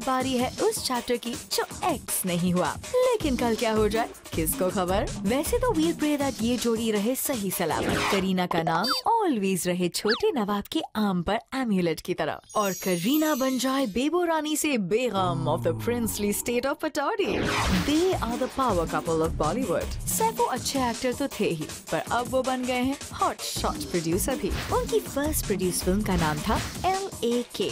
बारी है उस चैप्टर की जो एक्स नहीं हुआ, लेकिन कल क्या हो जाए किसको खबर। वैसे तो वील प्रे दैट ये जोड़ी रहे सही सलामत। करीना का नाम ऑलवेज रहे छोटे नवाब के आम पर एम्यूलेट की तरह, और करीना बन जाए बेबो रानी से बेगम of the princely state of Pataudi. They are the power couple of Bollywood. सैफो अच्छे एक्टर तो थे ही, पर अब वो बन गए हैं हॉट शॉट प्रोड्यूसर भी। उनकी फर्स्ट प्रोड्यूस फिल्म का नाम था LAK।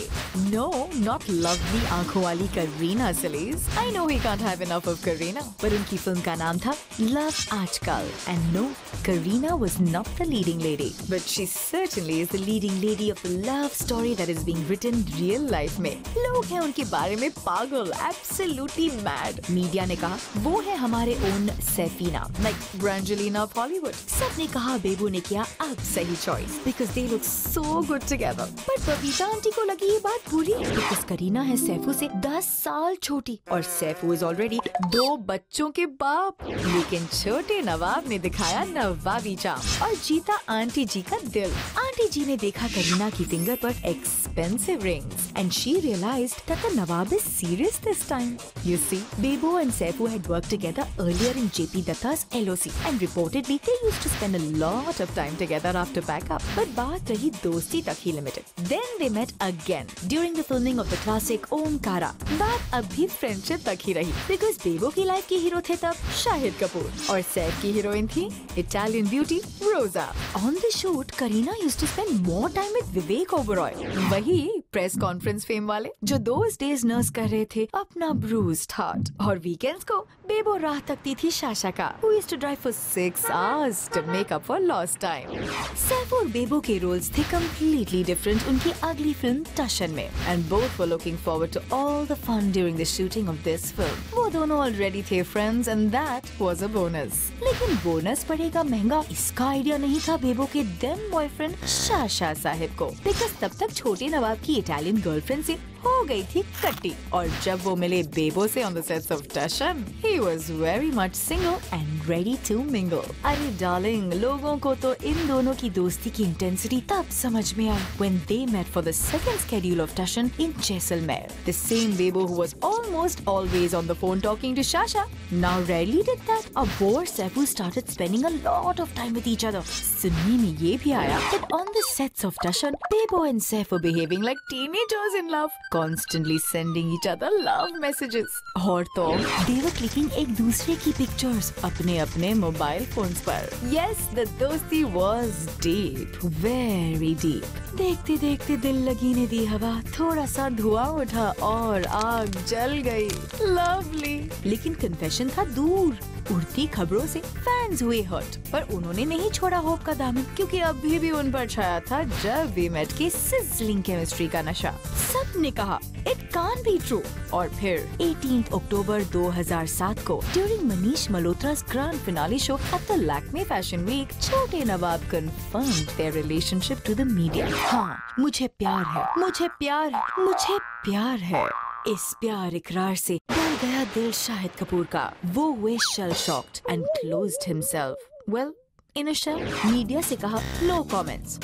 नो, नॉट लवली आंखों वाली करीना सिलीज। I know he can't have enough of Kareena, पर उनकी फिल्म का नाम था love Aaj Kal. And no, Kareena was not the leading lady, but she certainly is the leading lady of the love story that is being written real life में। लोग हैं उनके बारे में पागल, absolutely mad। मीडिया ने कहा वो है हमारे own Saifeena, like Brangelina of Hollywood। सबने कहा बेबो ने किया अब सही choice, because they look so good together। पर बबीता आंटी को लगी ये बात बुरी, because करीना है सैफू से 10 साल छोटी, और सैफू is already 2 बच्चों के बाप। लेकिन छोटे नवाब ने दिखाया नवाबी चाम और जीता आंटी जी का दिल। आंटी जी ने देखा करीना की फिंगर पर expensive rings, and she realised that the Nawab is serious this time. You see, Bebo and Saifu had worked together earlier in JP Datta's LOC, and reportedly they used to spend a lot of time together after backup. But बात रही दोस्ती तक ही limited. Then they met again during the filming of the classic Omkara. बात अब भी friendship तक ही रही, because Bebo की लाइफ के हीरो थे तब शाहिद कपूर, और सैफ की हीरोइन थी Italian beauty Rosa. On the shoot, Kareena used to spend more time with Vivek Oberoi. वही प्रेस कॉन्फ्रेंस फेम वाले जो those days नर्स कर रहे थे अपना bruised heart। और वीकेंड्स को बेबो राह तकती थी शाशा का, who used to drive for 6 hours to make up for lost time। Saif और बेबो के रोल्स थे completely different उनकी अगली फिल्म टशन में, and both were looking forward to all the fun during the shooting of this film। वो दोनों already थे friends, and that was a bonus। लेकिन बोनस पड़ेगा महंगा, इसका आइडिया नहीं था बेबो के then बॉयफ्रेंड शाशा साहिब को, because तब तक छोटे नवाब की इटालियन गर्लफ्रेंड से हो गई थी कट्टी। और जब वो मिले बेबो से on the sets of Tashan, he was very much single and ready to mingle। अरे डार्लिंग, लोगों को तो इन दोनों की दोस्ती की इंटेंसिटी तब समझ में आई when they met for the second schedule of Tashan in Jaisalmer। The same Bebo who was almost always on the phone talking to Shasha now rarely did that। अब वो और Saifu started spending a lot of time with each other। सुनने में ये भी आया that on the sets of Tashan, Bebo and Saifu behaving like teenagers in love, constantly sending each other love messages। और तो they were clicking एक दूसरे की पिक्चर्स अपने अपने मोबाइल फोन्स पर। Yes, the दोस्ती was deep, very deep। देखते देखते दिल लगी ने दी हवा, थोड़ा सा धुआं उठा और आग जल गई। लवली। लेकिन कन्फेशन था दूर, उड़ती खबरों से फैंस हुए हर्ट, पर उन्होंने नहीं छोड़ा होप का दामन, क्योंकि अभी भी उन पर छाया था जब वी मेट की सिजलिंग केमिस्ट्री का नशा। सब ने कहा इट कांट बी ट्रू। और फिर 18 अक्टूबर 2007 को during Manish Malhotra's grand finale show at the Lakme fashion week, Chhote Nawab confirmed their relationship to the media. हाँ, मुझे प्यार है, मुझे प्यार है, मुझे प्यार है। इस प्यार इकरार से डर गया दिल शाहिद कपूर का। वो हुए shell shocked and closed himself well in a shell. Media से कहा नो कमेंट्स,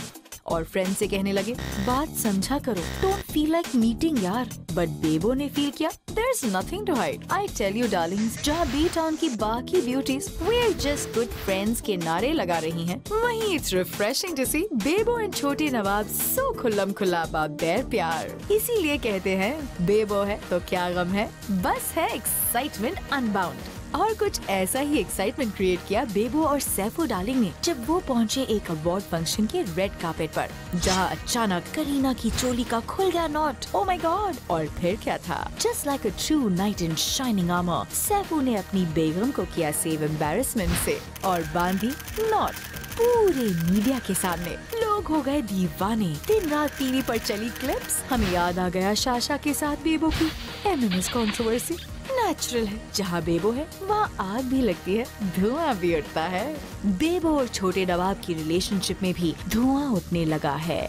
और फ्रेंड से कहने लगे बात समझा करो, डोंट फील लाइक मीटिंग यार। बट बेबो ने फील किया there is nothing to hide. I tell you darlings, जहाँ बी टाउन की बाकी beauties we are just good friends के नारे लगा रही हैं, वहीं it's refreshing to see Bebo and छोटे नवाब सो खुल्लम खुल्ला अबाउट देयर प्यार। इसीलिए कहते हैं बेबो है तो क्या गम है, बस है एक्साइटमेंट अनबाउंड। और कुछ ऐसा ही एक्साइटमेंट क्रिएट किया बेबो और सैफू डार्लिंग ने जब वो पहुंचे एक अवार्ड फंक्शन के रेड कार्पेट पर, जहां अचानक करीना की चोली का खुल गया नॉट। Oh my God! और फिर क्या था, just like a true night in shining armour, Saifu ने अपनी बेगम को किया सेव एम्बैरेसमेंट से और बांधी नॉट पूरे मीडिया के सामने। लोग हो गए दीवाने। दिन रात टीवी पर चली क्लिप्स, हमें याद आ गया शाशा के साथ बेबो की एमएमएस कंट्रोवर्सी। नेचुरल है, जहाँ बेबो है वहाँ आग भी लगती है, धुआं भी उठता है। बेबो और छोटे नवाब की रिलेशनशिप में भी धुआं उठने लगा है।